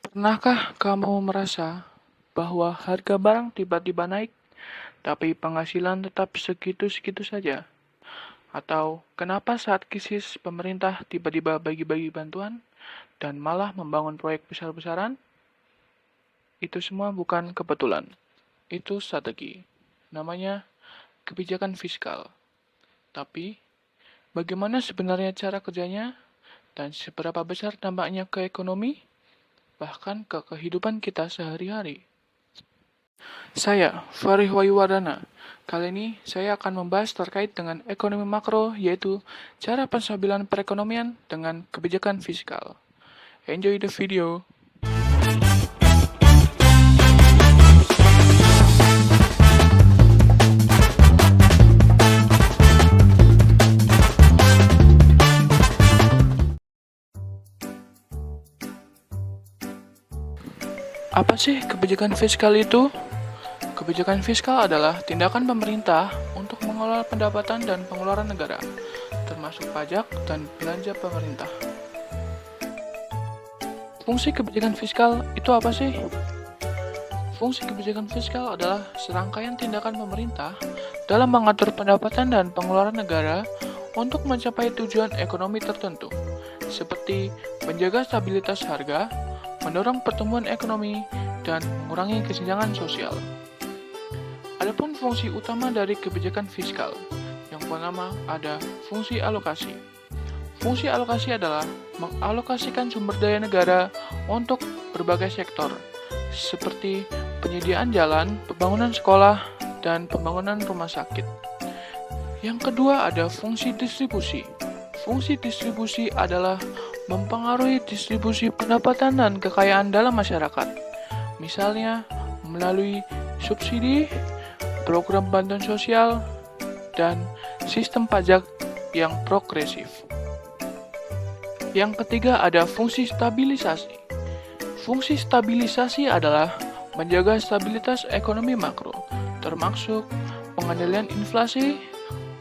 Pernahkah kamu merasa bahwa harga barang tiba-tiba naik, tapi penghasilan tetap segitu-segitu saja? Atau kenapa saat krisis pemerintah tiba-tiba bagi-bagi bantuan dan malah membangun proyek besar-besaran? Itu semua bukan kebetulan. Itu strategi. Namanya kebijakan fiskal. Tapi, bagaimana sebenarnya cara kerjanya dan seberapa besar dampaknya ke ekonomi, bahkan ke kehidupan kita sehari-hari? Saya, Farih Wayuwardana. Kali ini saya akan membahas terkait dengan ekonomi makro, yaitu cara penstabilan perekonomian dengan kebijakan fiskal. Enjoy the video. Apa sih kebijakan fiskal itu? Kebijakan fiskal adalah tindakan pemerintah untuk mengelola pendapatan dan pengeluaran negara, termasuk pajak dan belanja pemerintah. Fungsi kebijakan fiskal itu apa sih? Fungsi kebijakan fiskal adalah serangkaian tindakan pemerintah dalam mengatur pendapatan dan pengeluaran negara untuk mencapai tujuan ekonomi tertentu, seperti menjaga stabilitas harga, mendorong pertumbuhan ekonomi, dan mengurangi kesenjangan sosial. Adapun fungsi utama dari kebijakan fiskal, yang pertama ada fungsi alokasi. Fungsi alokasi adalah mengalokasikan sumber daya negara untuk berbagai sektor, seperti penyediaan jalan, pembangunan sekolah, dan pembangunan rumah sakit. Yang kedua ada fungsi distribusi. Fungsi distribusi adalah mempengaruhi distribusi pendapatan dan kekayaan dalam masyarakat. Misalnya, melalui subsidi, program bantuan sosial, dan sistem pajak yang progresif. Yang ketiga ada fungsi stabilisasi. Fungsi stabilisasi adalah menjaga stabilitas ekonomi makro, termasuk pengendalian inflasi,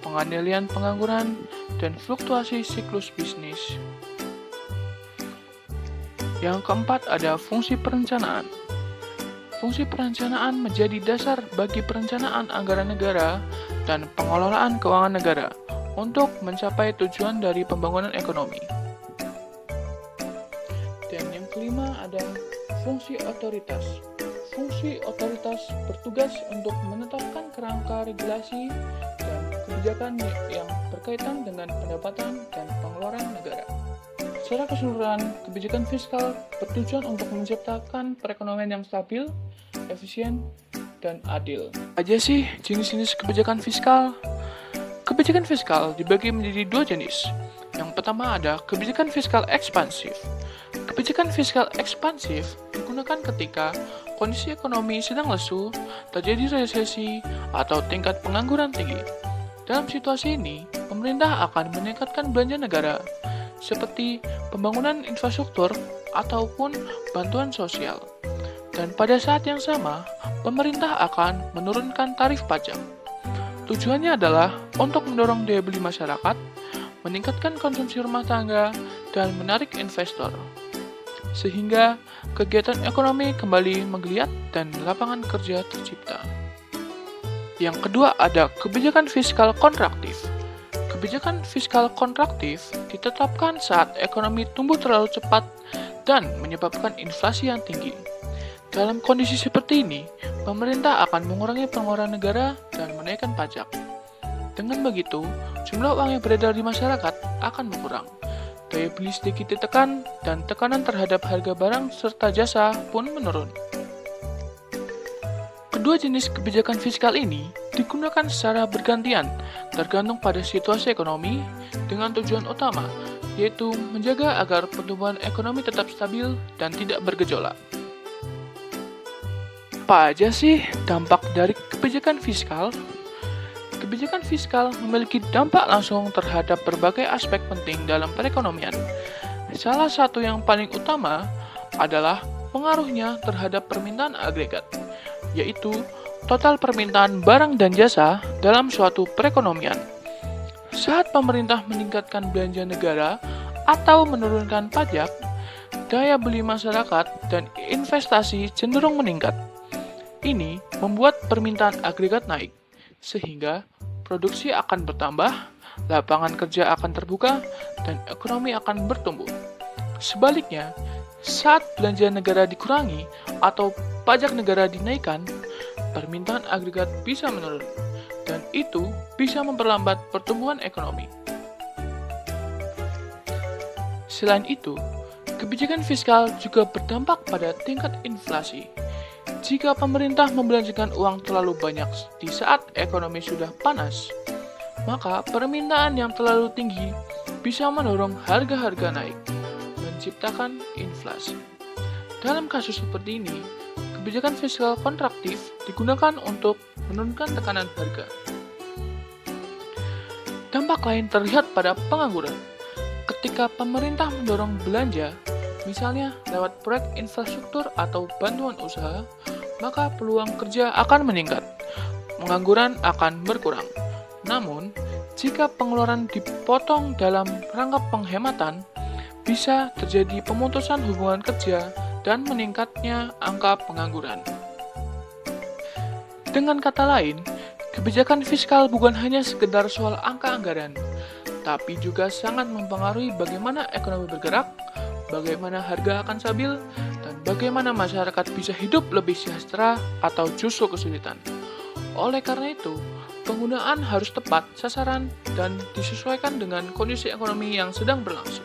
pengendalian pengangguran, dan fluktuasi siklus bisnis. Yang keempat ada fungsi perencanaan. Fungsi perencanaan menjadi dasar bagi perencanaan anggaran negara dan pengelolaan keuangan negara untuk mencapai tujuan dari pembangunan ekonomi. Dan yang kelima ada fungsi otoritas. Fungsi otoritas bertugas untuk menetapkan kerangka regulasi dan kebijakan yang berkaitan dengan pendapatan dan pengeluaran negara. Secara keseluruhan, kebijakan fiskal bertujuan untuk menciptakan perekonomian yang stabil, efisien, dan adil. Apa aja sih jenis-jenis kebijakan fiskal? Kebijakan fiskal dibagi menjadi dua jenis. Yang pertama ada kebijakan fiskal ekspansif. Kebijakan fiskal ekspansif digunakan ketika kondisi ekonomi sedang lesu, terjadi resesi, atau tingkat pengangguran tinggi. Dalam situasi ini, pemerintah akan meningkatkan belanja negara, seperti pembangunan infrastruktur ataupun bantuan sosial. Dan pada saat yang sama, pemerintah akan menurunkan tarif pajak. Tujuannya adalah untuk mendorong daya beli masyarakat, meningkatkan konsumsi rumah tangga, dan menarik investor. Sehingga kegiatan ekonomi kembali menggeliat dan lapangan kerja tercipta. Yang kedua ada kebijakan fiskal kontraktif. Kebijakan fiskal kontraktif ditetapkan saat ekonomi tumbuh terlalu cepat dan menyebabkan inflasi yang tinggi. Dalam kondisi seperti ini, pemerintah akan mengurangi pengeluaran negara dan menaikkan pajak. Dengan begitu, jumlah uang yang beredar di masyarakat akan berkurang. Daya beli sedikit ditekan, dan tekanan terhadap harga barang serta jasa pun menurun. Kedua jenis kebijakan fiskal ini digunakan secara bergantian, tergantung pada situasi ekonomi, dengan tujuan utama, yaitu menjaga agar pertumbuhan ekonomi tetap stabil dan tidak bergejolak. Apa aja sih dampak dari kebijakan fiskal? Kebijakan fiskal memiliki dampak langsung terhadap berbagai aspek penting dalam perekonomian. Salah satu yang paling utama adalah pengaruhnya terhadap permintaan agregat, yaitu total permintaan barang dan jasa dalam suatu perekonomian. Saat pemerintah meningkatkan belanja negara atau menurunkan pajak, daya beli masyarakat dan investasi cenderung meningkat. Ini membuat permintaan agregat naik, sehingga produksi akan bertambah, lapangan kerja akan terbuka, dan ekonomi akan bertumbuh. Sebaliknya, saat belanja negara dikurangi atau pajak negara dinaikkan, permintaan agregat bisa menurun, dan itu bisa memperlambat pertumbuhan ekonomi. Selain itu, kebijakan fiskal juga berdampak pada tingkat inflasi. Jika pemerintah membelanjakan uang terlalu banyak di saat ekonomi sudah panas, maka permintaan yang terlalu tinggi bisa mendorong harga-harga naik, menciptakan inflasi. Dalam kasus seperti ini, kebijakan fiskal kontraktif digunakan untuk menurunkan tekanan harga. Dampak lain terlihat pada pengangguran. Ketika pemerintah mendorong belanja, misalnya lewat proyek infrastruktur atau bantuan usaha, maka peluang kerja akan meningkat, pengangguran akan berkurang. Namun, jika pengeluaran dipotong dalam rangka penghematan, bisa terjadi pemutusan hubungan kerja dan meningkatnya angka pengangguran. Dengan kata lain, kebijakan fiskal bukan hanya sekedar soal angka anggaran, tapi juga sangat mempengaruhi bagaimana ekonomi bergerak, bagaimana harga akan stabil, dan bagaimana masyarakat bisa hidup lebih sejahtera atau justru kesulitan. Oleh karena itu, penggunaan harus tepat sasaran dan disesuaikan dengan kondisi ekonomi yang sedang berlangsung.